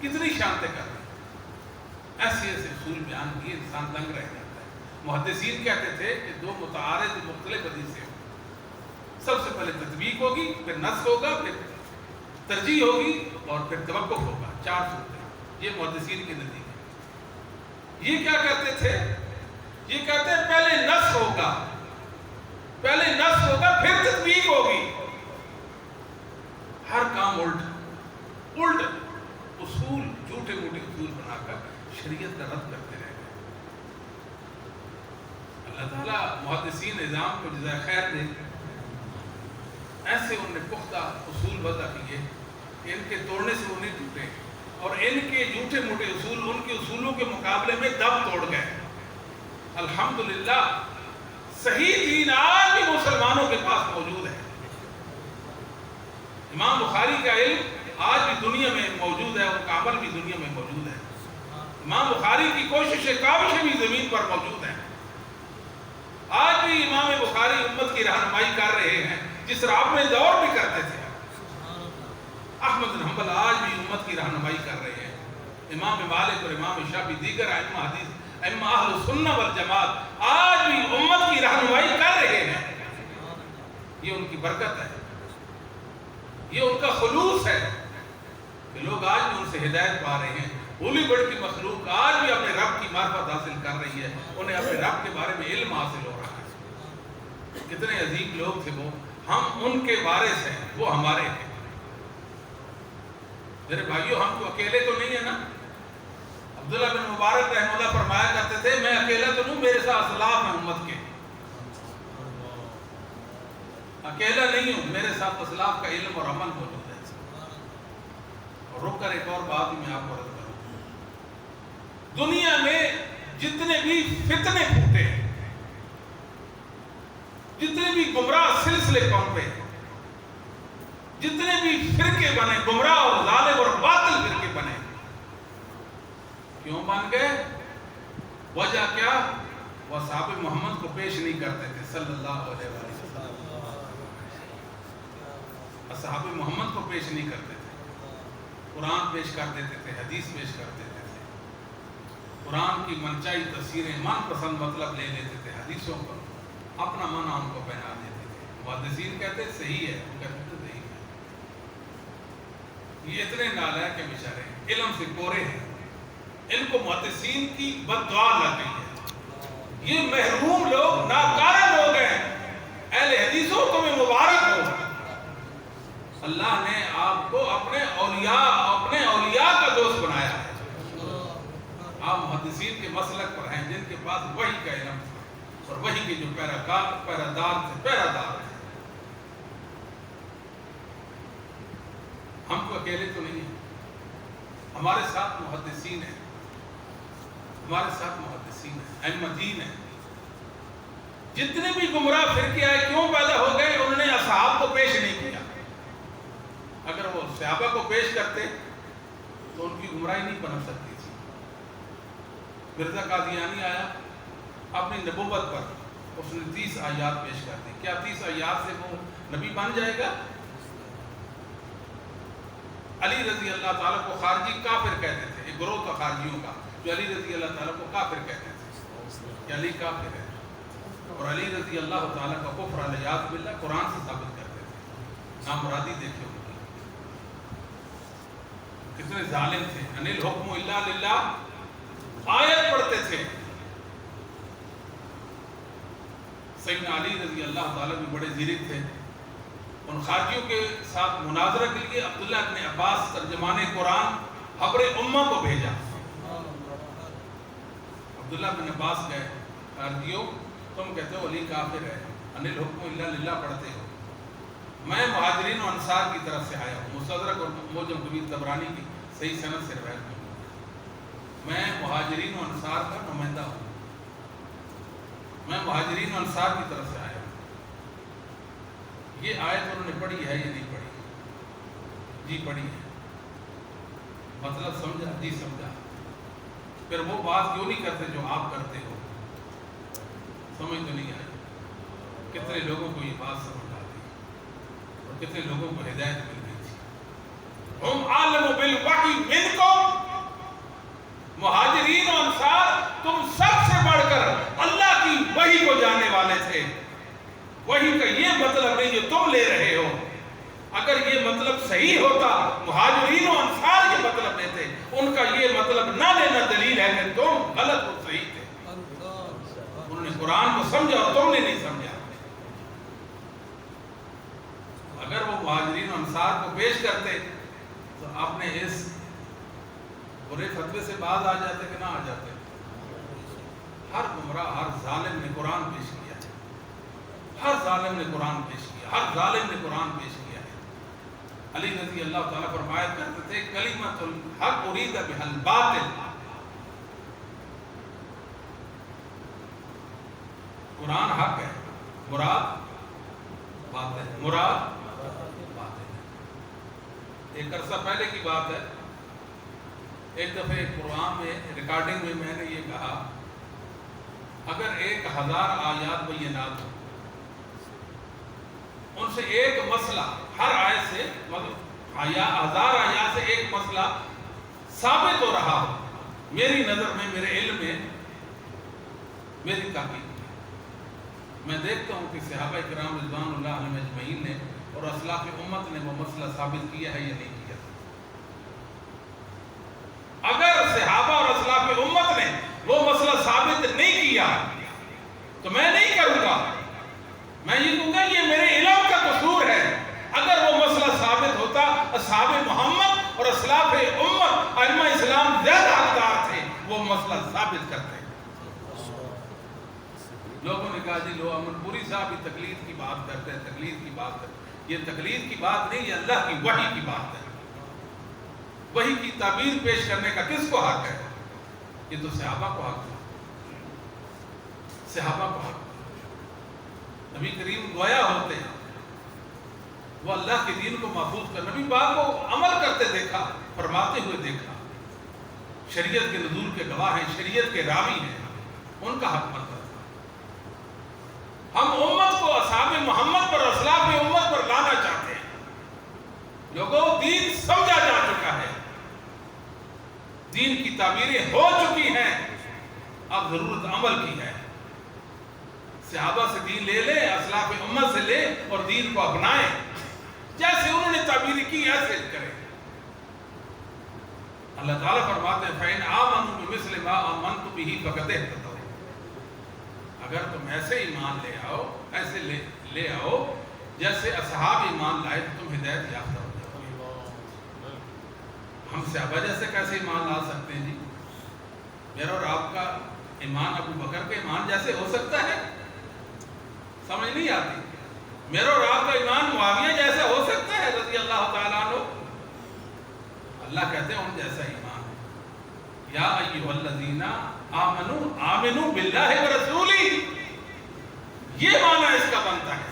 A: کتنی خیانتیں کر دی، ایسے ایسے اصول بیان کیے، انسان دنگ رہ جاتا ہے۔ محدثین کہتے تھے کہ دو متعارض مختلف حدیثیں ہوں، سب سے پہلے تطبیق ہوگی، پھر نسخ ہوگا، پھر ترجیح ہوگی اور پھر توقف ہوگا، 4 صورتیں۔ یہ محدثین کے نتیجے۔ یہ کیا کہتے تھے؟ یہ کہتے ہیں پہلے نسخ ہوگا، پہلے نسخ ہوگا، پھر تطبیق ہوگی۔ ہر کام الٹ اصول، جھوٹے موٹے اصول بنا کر شریعت کا رد کرتے رہے گئے۔ اللہ تعالیٰ محدثین نظام کو جزائے خیر دے۔ ایسے انہوں نے پختہ اصول وضع کیے کہ ان کے توڑنے سے وہ نہیں ٹوٹے، اور ان کے جھوٹے موٹے اصول ان کے اصولوں کے مقابلے میں دب توڑ گئے۔ الحمدللہ صحیح دین آج بھی مسلمانوں کے پاس موجود ہے۔ امام بخاری کا علم آج بھی دنیا میں موجود ہے، اور کا عمل بھی دنیا میں موجود ہے۔ امام بخاری کی کوششیں، کاوشیں بھی زمین پر موجود ہیں۔ آج بھی امام بخاری امت کی رہنمائی کر رہے ہیں، جس طرح اپنے دور بھی کرتے تھے۔ احمد بن حنبل آج بھی امت کی رہنمائی کر رہے ہیں۔ امام مالک اور امام شافعی، دیگر ائمہ حدیث، ائمہ اہل سنت والجماعت آج بھی امت کی رہنمائی کر رہے ہیں۔ یہ ان کی برکت ہے، یہ ان کا خلوص ہے کہ لوگ آج بھی ان سے ہدایت پا رہے ہیں۔ بھولی بڑھ کی مخلوق آج بھی اپنے رب کی معرفت حاصل کر رہی ہے، انہیں اپنے رب کے بارے میں علم حاصل ہو رہا ہے۔ کتنے عظیم لوگ تھے وہ، ہم ان کے وارث ہیں، وہ ہمارے ہیں۔ میرے بھائیوں، ہم تو اکیلے تو نہیں ہیں نا۔ عبداللہ بن مبارک رحمہ اللہ فرمایا کرتے تھے، میں اکیلا تو نہیں، میرے ساتھ اسلاف ہیں امت کے، اکیلا نہیں ہوں، میرے ساتھ اسلاف کا علم اور عمل موجود ہے۔ اور رک کر ایک اور بات میں آپ کو عرض کروں، دنیا میں جتنے بھی فتنے پھوٹے ہیں، جتنے بھی گمراہ سلسلے پنپے، جتنے بھی فرقے بنے، گمراہ اور ظالم اور باطل فرقے بنے، کیوں بن گئے؟ وجہ کیا؟ وہ صحابہ محمد کو پیش نہیں کرتے تھے صلی اللہ علیہ وسلم۔ صحابہ محمد کو پیش نہیں کرتے تھے، قرآن پیش کر دیتے تھے، حدیث پیش کر دیتے تھے، قرآن کی منچائی تفسیریں، من پسند مطلب لے لیتے تھے، حدیثوں پر اپنا من ان کو پہنا دیتے تھے۔ محدثین کہتے صحیح ہے، وہ کہتے تھے صحیح ہے۔ یہ اتنے نالائق کے بیچارے علم سے کورے ہیں، ان کو محدثین کی بد دعا لگ گئی ہے۔ یہ محروم لوگ، ناکارہ لوگ ہیں۔ اہل حدیثوں تمہیں مبارک ہو، اللہ نے آپ کو اپنے اولیاء کا دوست بنایا ہے۔ آپ محدثین کے مسلک پر ہیں، جن کے پاس وحی کا علم اور وحی کے جو پیرادار ہیں۔ ہم کو اکیلے تو نہیں ہیں، ہمارے ساتھ محدثین ہیں، ہمارے ساتھ محدثین ہیں، ائمہ دین ہیں۔ جتنے بھی گمراہ فرقے آئے، کیوں پیدا ہو گئے؟ انہوں نے اصحاب کو پیش نہیں کیا۔ اگر وہ صحابہ کو پیش کرتے تو ان کی گمراہی نہیں پنپ سکتی تھی۔ مرزا قادیانی آیا اپنی نبوت پر، اس نے 30 آیات پیش کر دی۔ کیا 30 آیات سے وہ نبی بن جائے گا؟ علی رضی اللہ تعالیٰ کو خارجی کافر کہتے تھے، ایک گروہ تھا خارجیوں کا جو علی رضی اللہ تعالیٰ کو کافر کہتے تھے کہ علی کافر ہے، اور علی رضی اللہ تعالیٰ کا کفر علیہ باللہ قرآن سے ثابت کرتے تھے۔ نامرادی دیکھے ہوگی، کتنے ظالم تھے. ان الحکم الا للہ آیت پڑھتے تھے. سیدنا علی رضی اللہ تعالیٰ بھی بڑے زیرک تھے. ان خارجیوں کے ساتھ مناظرہ کے لیے عبداللہ ابن عباس ترجمان قرآن حبر امہ کو بھیجا. عبداللہ بن عباس گئے, خارجیوں تم کہتے ہو علی کافر ہے, ان الحکم الا للہ پڑھتے ہو, میں مہاجرین و انصار کی طرف سے آیا ہوں. مستدرک اور معجم کبیر طبرانی کی صحیح سند سے روایت کروں, میں مہاجرین و انصار کا نمائندہ ہوں, میں مہاجرین و انصار کی طرف سے آیا ہوں. یہ آیت انہوں نے پڑھی ہے یا نہیں پڑھی؟ جی پڑھی ہے. مطلب سمجھا؟ جی سمجھا. پھر وہ بات کیوں نہیں کرتے جو آپ کرتے ہو؟ سمجھ تو نہیں آئی. کتنے لوگوں کو یہ بات سمجھ آتی اور کتنے لوگوں کو ہدایت مل گئی تھی. ہم عالم بالوحی منکم, مہاجرین و انصار تم سب سے بڑھ کر اللہ کی وحی کو جاننے والے تھے. وحی کا یہ مطلب نہیں جو تم لے رہے ہو. اگر یہ مطلب صحیح ہوتا, مہاجرین و انصار یہ مطلب لیتے, ان کا یہ مطلب نہ لینا دلیل ہے کہ تم غلط اور صحیح تھے. انہوں نے قرآن کو سمجھا اور تم نے نہیں سمجھا. اگر وہ مہاجرین و انصار کو پیش کرتے تو آپ نے اس برے فتوے سے باز آ جاتے کہ نہ آ جاتے؟ ہر گمراہ, ہر ظالم نے قرآن پیش کیا ہے, ہر ظالم نے قرآن پیش کیا, ہر ظالم نے قرآن پیش کیا ہے. علی رضی اللہ تعالیٰ فرمایت کرتے تھے کلمۃ الحق ارید بہا الباطل, قرآن حق ہے, مراد باطل, مراد باطل. ایک عرصہ پہلے کی بات ہے, ایک دفعہ قرآن میں ریکارڈنگ میں نے یہ کہا اگر 1000 آیات بینات ہو, ان سے ایک مسئلہ, ہر آیت سے مطلب 1000 آیات سے ایک مسئلہ ثابت ہو رہا ہو, میری نظر میں, میرے علم میں, میری تحقیق میں, میں دیکھتا ہوں کہ صحابہ کرام رضوان اللہ علیہم اجمعین نے اور اسلاف امت نے وہ مسئلہ ثابت کیا ہے یا نہیں کیا. اگر صحابہ اور اسلاف امت نے وہ مسئلہ ثابت نہیں کیا تو میں نہیں کروں گا, میں یہ کہوں گا یہ میرے علم کا قصور ہے. اگر وہ مسئلہ ثابت ہوتا, اصحاب محمد اور اسلاف امت ائمہ اسلام زیادہ حقدار تھے, وہ مسئلہ ثابت کرتے. لوگوں نے کہا جی لو امن پوری صاحب ہی تقلید کی بات کرتے ہیں, تقلید کی بات کرتے ہیں. یہ تقلید کی بات نہیں, یہ اللہ کی وحی کی بات ہے. وحی کی تعبیر پیش کرنے کا کس کو حق ہے؟ یہ تو صحابہ کو حق ہے, صحابہ کو حق. نبی کریم گویا ہوتے ہیں, وہ اللہ کے دین کو محفوظ کر, نبی پاک کو عمل کرتے دیکھا, فرماتے ہوئے دیکھا. شریعت کے نزول کے گواہ ہیں, شریعت کے راوی ہیں, ان کا حق بنتا تھا. ہم امت کو اصحاب محمد پر, اسلاف امت پر لانا چاہتے ہیں. لوگوں, دین سمجھا جا چکا ہے, دین کی تعبیریں ہو چکی ہیں, اب ضرورت عمل کی ہے. صحابہ سے دین لے لیں, اسلاف امت سے لیں اور دین کو اپنائیں. جیسے انہوں نے تعبیر کی ایسے کریں. اللہ تعالیٰ فرماتے ہیں فَإِنْ آمَنُوا بِمِثْلِ مَا آمَنْتُ بِهِ فَقَدْ اهْتَدَوْا. اگر تم ایسے ایمان لے آؤ, ایسے لے آؤ جیسے اصحاب ایمان لائے تو تم ہدایت یافتہ ہو جاؤ. ہم صحابہ جیسے کیسے ایمان لا سکتے ہیں جی؟ میرا اور آپ کا ایمان ابو بکر کے ایمان جیسے ہو سکتا ہے؟ سمجھ نہیں آتی. میرا اور آپ کا ایمان معاویہ جیسا ہو سکتا ہے رضی اللہ تعالیٰ عنہ؟ اللہ کہتے ہیں ان جیسا ایمان. یا ایھا الذین آمنوا آمنوا باللہ ورسولہ, یہ معنی اس کا بنتا ہے.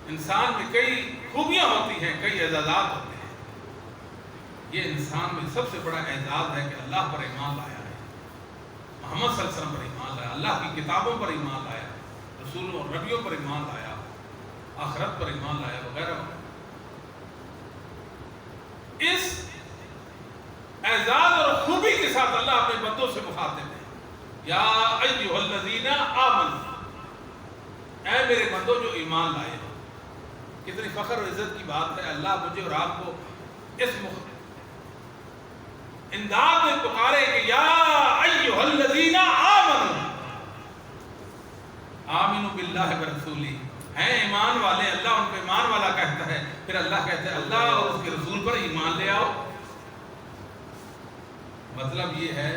A: انسان میں کئی خوبیاں ہوتی ہیں, کئی اعزازات ہوتے ہیں. یہ انسان میں سب سے بڑا اعزاز ہے کہ اللہ پر ایمان لایا ہے, محمد صلی اللہ علیہ وسلم پر ایمان لایا, اللہ کی کتابوں پر ایمان لایا, رسولوں اور نبیوں پر ایمان لایا, آخرت پر ایمان لایا, وغیرہ وغیرہ. اس اعزاز اور خوبی کے ساتھ اللہ اپنے بندوں سے مخاطب ہے. یا ایھا الذین آمنوا, اے میرے بندوں جو ایمان لائے ہو. کتنی فخر و عزت کی بات ہے, اللہ مجھے اور آپ کو اس امداد میں پکارے کہ یا ایھا الذین آمنوا آمنوا باللہ ورسولہ، ہیں ایمان والے، اللہ ان کو ایمان والا کہتا ہے، پھر اللہ کہتا ہے اللہ اور اس کے رسول پر ایمان لے آؤ۔ مطلب یہ ہے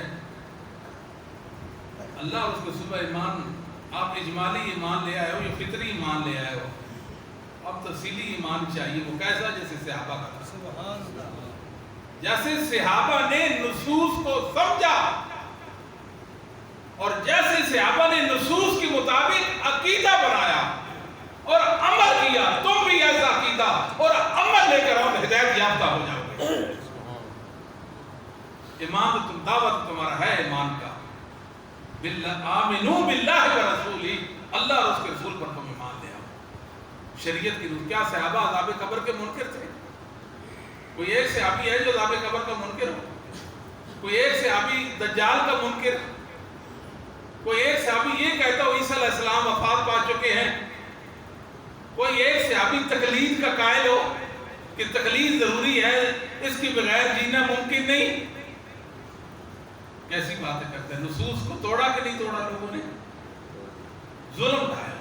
A: اللہ اور اس کے رسول پر ایمان، آپ اجمالی ایمان لے آئے ہو یا فطری ایمان لے آئے ہو، اب تفصیلی ایمان چاہیے۔ وہ کیسا؟ جیسے صحابہ کا، سبحان اللہ، جیسے صحابہ نے نصوص کو سمجھا اور جیسے صحابہ نے نصوص کے مطابق عقیدہ بنایا اور عمل کیا، تم بھی ایسا عقیدہ اور عمل لے کر ہم ہدایت یافتہ ہو جاؤ گے۔ ایمان تو تم دعوت تمہارا ہے ایمان کا، آمنوا باللہ ورسولہ، اللہ اور اس کے رسول پر تم ایمان لے آؤ۔ شریعت کی نور، کیا صحابہ عذاب قبر کے منکر تھے؟ کوئی ایک صحابی ہے جو عذاب قبر کا منکر ہو؟ کوئی ایک صحابی دجال کا منکر؟ کوئی ایک صحابی یہ کہتا ہو عیسیٰ علیہ السلام وفات پا چکے ہیں؟ کوئی ایک صحابی تقلید کا قائل ہو کہ تقلید ضروری ہے، اس کی بغیر جینا ممکن نہیں؟ کیسی باتیں کرتے ہیں؟ نصوص کو توڑا کہ نہیں توڑا لوگوں نے؟ ظلم اٹھایا۔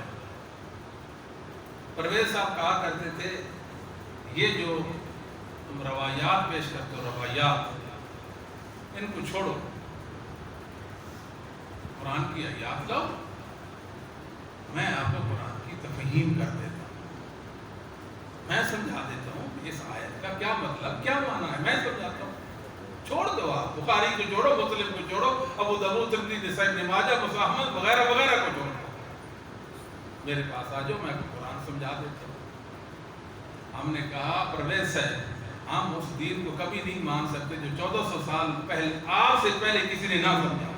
A: پرویز صاحب کہا کرتے تھے یہ جو تم روایات پیش کرتے ہو، روایات، ان کو چھوڑو، قرآن کی آیات لاؤ، میں آپ کو قرآن کی تفہیم کر دیتا ہوں، میں سمجھا دیتا ہوں اس آیت کا کیا مطلب، کیا معنی ہے، میں سمجھاتا ہوں۔ چھوڑ دو، آپ بخاری کو چھوڑو، مسلم کو چھوڑو، ابو داؤد، ترمذی، نسائی، ابن ماجہ، مصنف احمد وغیرہ وغیرہ کو چھوڑو، میرے پاس آ جاؤ، میں آپ کو قرآن سمجھا دیتا ہوں۔ ہم نے کہا پرویز سے ہم اس دین کو کبھی نہیں مان سکتے جو 1400 سال پہلے، آپ سے پہلے کسی نے نہ سمجھا۔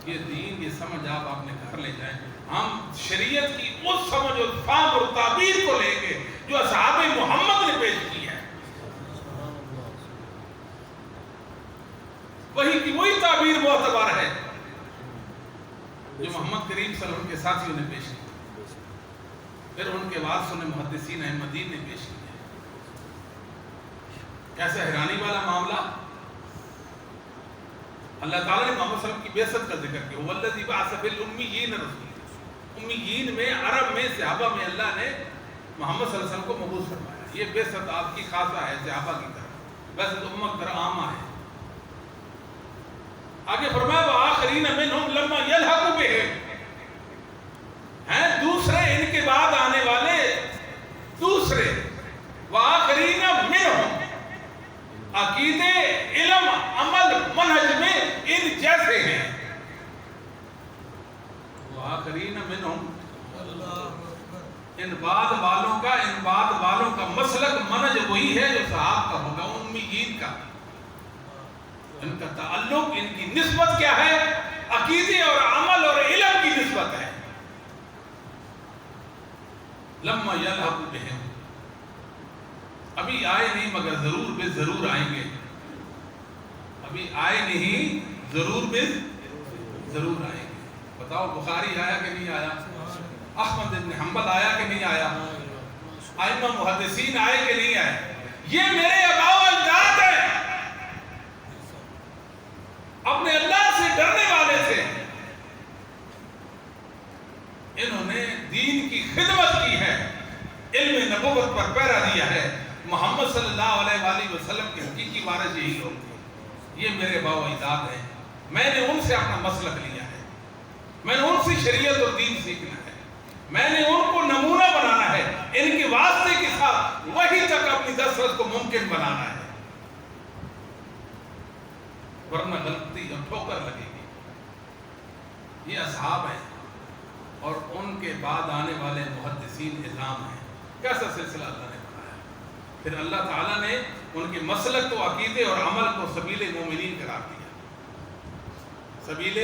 A: یہ دین، یہ سمجھ آپ اپنے گھر لے جائیں۔ ہم شریعت کی اس سمجھ اور فہم اور تعبیر کو لیں گے جو اصحاب محمد نے پیش کی ہے، وہی کی وہی تعبیر معتبر ہے جو محمد کریم صلی اللہ علیہ وسلم کے ساتھیوں نے پیش کی، پھر ان کے بعد سنے محدثین احمدین نے پیش کی۔ کیسا حیرانی والا معاملہ! اللہ تعالیٰ نے محمد صلی اللہ علیہ وسلم کی بعثت کا ذکر کیا، وَالَّذِي بَعَثَ فِي الْأُمِّيِّينَ رَسُولًا، امیین میں، عرب میں، صحابہ میں اللہ نے محمد صلی اللہ علیہ وسلم کو مبعوث فرمایا۔ یہ بعثت آپ کی خاصہ ہے صحابہ کی طرف، بعثت امت کی طرف عامہ ہے۔ آگے فرمایا وَآخَرِينَ مِنْهُمْ لَمَّا يَلْحَقُوا بِهِمْ، ہیں دوسرے ان کے بعد آنے والے دوسرے، وَآخَرِينَ مِنْهُمْ، عقیدے، علم، عمل، منہج میں ان جیسے ہیں۔ وَآخَرِينَ مِنْهُمْ، ان بعد والوں کا مسلک منہج وہی ہے جو صحاب کا ہوگا، امیین کا۔ ان کا تعلق، ان کی نسبت کیا ہے؟ عقیدے اور عمل اور علم کی نسبت ہے۔ لَمَّا يَلْحَقُوا بِهِمْ، ابھی آئے نہیں مگر ضرور بے ضرور آئیں گے، ابھی آئے نہیں ضرور بے ضرور آئیں گے۔ بتاؤ بخاری آیا کہ نہیں آیا؟ احمد بن حنبل آیا کہ نہیں آیا؟ ائمہ محدثین آئے کہ نہیں آئے؟ یہ میرے آباء و اجداد ہیں، اپنے اللہ سے ڈرنے والے تھے، انہوں نے دین کی خدمت کی ہے، علم نبوت پر پہرا دیا ہے، محمد صلی اللہ علیہ وآلہ وسلم کے حقیقی وارث یہی لوگ تھے۔ یہ میرے آباء و اجداد ہیں، میں نے ان سے اپنا مسلک لیا ہے، میں نے ان سے شریعت اور دین سیکھنا ہے، میں نے ان کو نمونہ بنانا ہے، ان کے واسطے کے ساتھ وہی تک اپنی دسترس کو ممکن بنانا ہے، ورنہ غلطی اور ٹھوکر لگے گی۔ یہ اصحاب ہیں اور ان کے بعد آنے والے محدثین اعظام ہیں۔ کیسا سلسلہ اللہ نے بنایا! پھر اللہ تعالیٰ نے ان کے مسلک کو، عقیدے اور عمل کو سبیل مومنین قرار دیا، سبیل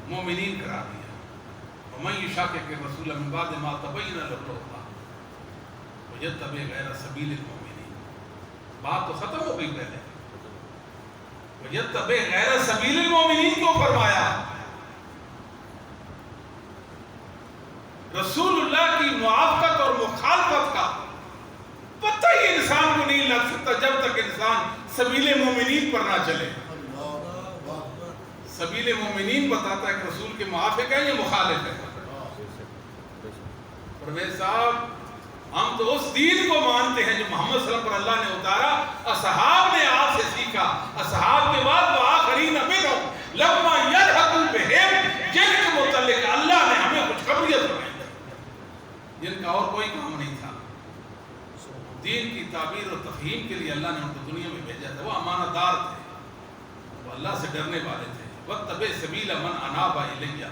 A: مومنین قرار دیا۔ وَمَن يُشَاقِقِ الرَّسُولَ مِن بَعْدِ مَا تَبَيَّنَ لَهُ الْهُدَىٰ وَيَتَّبِعْ غَيْرَ سَبِيلِ الْمُؤْمِنِينَ، بات تو ختم ہو گئی پہلے، وَيَتَّبِعْ غَيْرَ سَبِيلِ الْمُؤْمِنِينَ کو فرمایا۔ رسول اللہ کی موافقت اور مخالفت کا پتہ ہی انسان کو نہیں لگ سکتا جب تک انسان سبیل مومنین پر نہ چلے۔ سبیل مومنین بتاتا ہے کہ رسول کے موافق ہے یا مخالف ہے۔ پرویز صاحب ہم تو اس دین کو مانتے ہیں جو محمد صلی اللہ علیہ وسلم پر اللہ نے اتارا، اصحاب نے آپ سے سیکھا، اصحاب کے بعد وآخرین منہم لما یلحقوا بہم، جن کے متعلق اللہ نے ہمیں خوشخبریاں سنائی جن کا اور کوئی کام نہیں تھا۔ دین کی تعبیر اور تفہیم کے لیے اللہ نے ان کو دنیا میں بھیجا تھا۔ وہ امانت دار تھے، وہ اللہ سے ڈرنے والے تھے۔ واتبع سبیل من اناب الی یا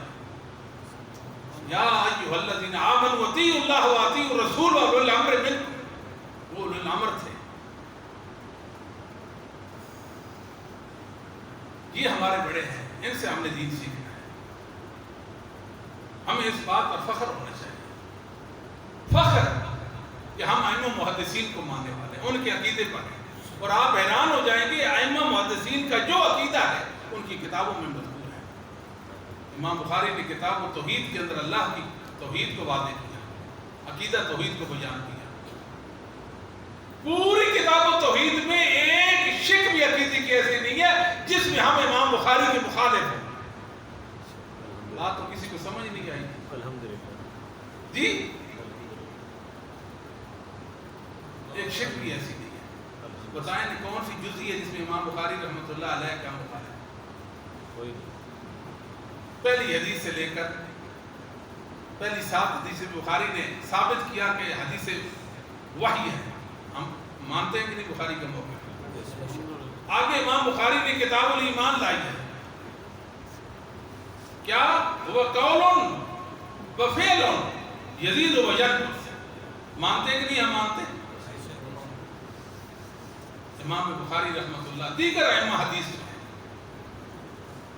A: ایھا الذین آمنوا اطیعوا اللہ واطیعوا الرسول واولی الامر منکم، وہ اولی الامر تھے۔ یہ ہمارے بڑے ہیں، ان سے ہم نے دین سیکھنا ہے۔ ہمیں اس بات پر فخر ہونا چاہیے، فخر کہ ہم ائمہ محدثین کو ماننے والے ہیں، ان کے عقیدے پر ہیں۔ اور آپ حیران ہو جائیں گے ائمہ محدثین کا جو عقیدہ ہے ان کی کتابوں میں مذکور ہے۔ امام بخاری نے کتاب التوحید کے اندر اللہ کی توحید کو واضح کیا، عقیدہ توحید کو بیان کیا۔ پوری کتاب التوحید میں ایک شک بھی عقیدے کی ایسی نہیں ہے جس میں ہم امام بخاری کے مخالف ہیں۔ بات تو کسی کو سمجھ نہیں آئی جی، ایک شک بھی ایسی نہیں ہے۔ بتائیں کون سی جزئی ہے جس میں امام بخاری رحمۃ اللہ علیہ کا مخالف ہے؟ پہلی حدیث سے لے کر پہلی 7 حدیث بخاری نے ثابت کیا کہ حدیث وحی ہے، ہم مانتے ہیں کہ نہیں بخاری کا موقع۔ آگے امام بخاری نے کتاب الایمان لائی ہے، کیا وہ قول و فعل یزید و ینقص، مانتے ہیں کہ نہیں؟ ہم مانتے ہیں۔ امام بخاری رحمۃ اللہ دیگر ائمہ حدیث ہیں،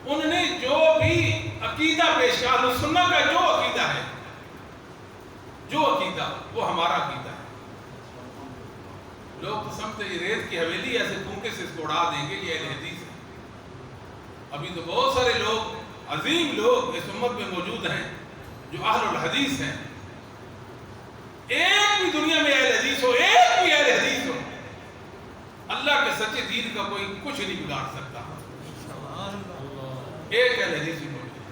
A: انہوں نے جو بھی عقیدہ پیش کیا، اہل سنت کا جو عقیدہ ہے، جو عقیدہ وہ ہمارا عقیدہ ہے۔ لوگ تو سمجھتے ہیں یہ ریت کی حویلی ایسے پھونکے سے اس کو اڑا دیں گے، یہ اہل حدیث ہے۔ ابھی تو بہت سارے لوگ، عظیم لوگ اس امت میں موجود ہیں جو اہل الحدیث ہیں۔ ایک بھی دنیا میں اہل حدیث ہو، ایک بھی اہل حدیث ہو، اللہ کے سچے دین کا کوئی کچھ نہیں بگاڑ سکتا۔ ایک اہل حدیث بھی موجود ہے،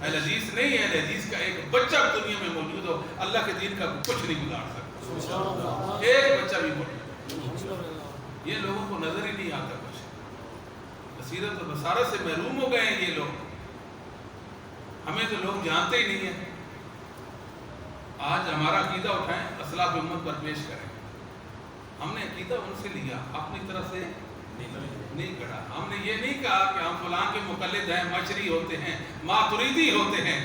A: اہل حدیث نہیں، اہل حدیث کا ایک بچہ دنیا میں موجود ہو، اللہ کے دین کا کچھ نہیں بگاڑ سکتا، ایک بچہ بھی موجود ہے۔ یہ لوگوں کو نظر ہی نہیں آتا کچھ، بصیرت و بصارت سے محروم ہو گئے ہیں یہ لوگ، ہمیں تو لوگ جانتے ہی نہیں ہیں۔ آج ہمارا عقیدہ اٹھائیں، اسلاف امت پر پیش کریں۔ ہم نے عقیدہ ان سے لیا، اپنی طرف سے نہیں کڑا۔ ہم نے یہ نہیں کہا کہ ہم فلاں کے مقلد ہیں، مشری ہوتے ہیں، ماتریدی ہوتے ہیں۔